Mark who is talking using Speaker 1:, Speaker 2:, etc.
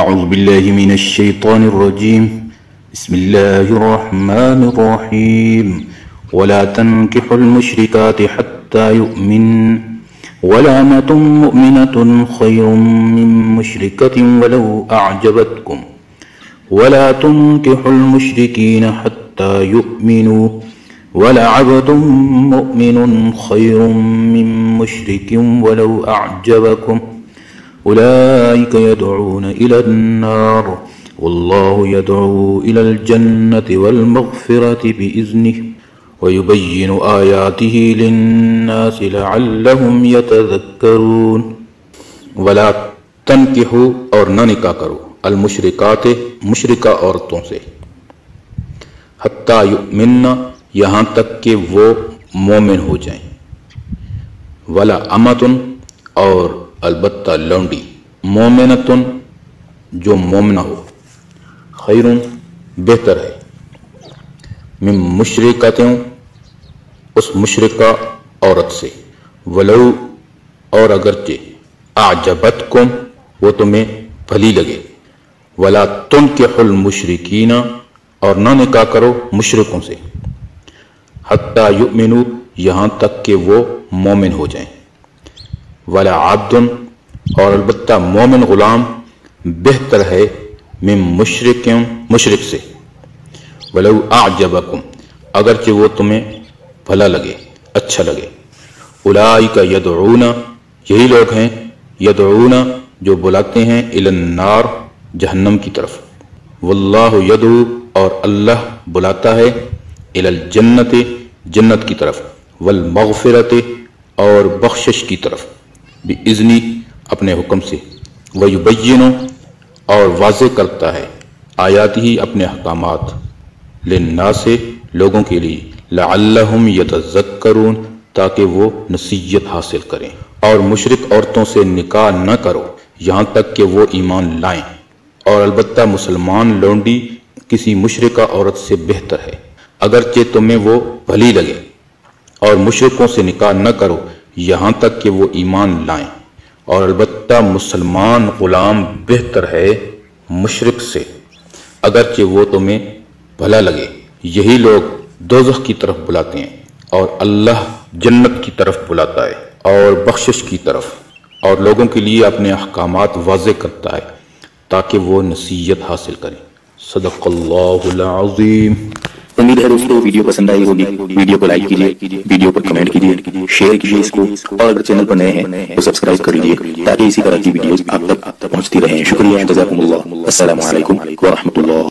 Speaker 1: أعوذ بالله من الشيطان الرجيم. بسم الله الرحمن الرحيم. ولا تنكحوا المشركات حتى يؤمن ولا أمة مؤمنة خير من مشركة ولو أعجبتكم ولا تنكحوا المشركين حتى يؤمنوا ولا عبد مؤمن خير من مشرك ولو أعجبكم أولئك يدعون إلى النار والله يدعو إلى الجنة والمغفرة بإذنه ويبين آياته للناس لعلهم يتذكرون. ولا تنکحوا اور نہ نکاح کرو المشرکات مشرکہ عورتوں سے حتی یؤمنن یہاں تک کہ وہ مومن ہو جائیں. ولا امتن اور البتہ لونڈی مومنتن جو مومنہ ہو خیرن بہتر ہے من مشرکتوں اس مشرکہ عورت سے ولو اور اگرچہ اعجبتکم وہ تمہیں بھلی لگے. ولا تنکحوا المشرکین اور نہ نکاح کرو مشرکوں سے حتی یؤمنوا یہاں تک کہ وہ مومن ہو جائیں. ولا عبد اور البتہ مومن غلام بہتر ہے من مشرک سے ولو اعجبکم اگرچہ وہ تمہیں بھلا لگے اچھا لگے. اولئک یدعون یہی لوگ ہیں یدعون جو بلاتے ہیں الی النار جہنم کی طرف. واللہ یدعو اور اللہ بلاتا ہے الی الجنت جنت کی طرف والمغفرت اور بخشش کی طرف باذنی اپنے حکم سے. ویبین اور واضح کرتا ہے آیات ہی اپنے احکامات للناس لوگوں کے لیے لعلہم یتذکرون تاکہ وہ نصیحت حاصل کریں. اور مشرک عورتوں سے نکاح نہ کرو یہاں تک کہ وہ ایمان لائیں اور البتہ مسلمان لونڈی کسی مشرکہ عورت سے بہتر ہے اگرچہ تمہیں وہ بھلی لگے. اور مشرکوں سے نکاح نہ کرو یہاں تک کہ وہ ایمان لائیں اور البتہ مسلمان غلام بہتر ہے مشرک سے اگرچہ وہ تمہیں بھلا لگے. یہی لوگ دوزخ کی طرف بلاتے ہیں اور اللہ جنت کی طرف بلاتا ہے اور بخشش کی طرف اور لوگوں کے لیے اپنے احکامات واضح کرتا ہے تاکہ وہ نصیحت حاصل کریں. صدق اللہ العظیم.
Speaker 2: امید ہے دوستو ویڈیو پسند آئی ہوگی. ویڈیو کو لائک کیجئے, ویڈیو پر کمنٹ کیجئے, شیئر کیجئے اس کو, اور اگر چینل پر نئے ہیں تو سبسکرائب کر لیجئے تاکہ اسی طرح کی ویڈیوز آپ تک پہنچتی رہیں. شکریہ, جزاکم اللہ. السلام علیکم ورحمۃ اللہ.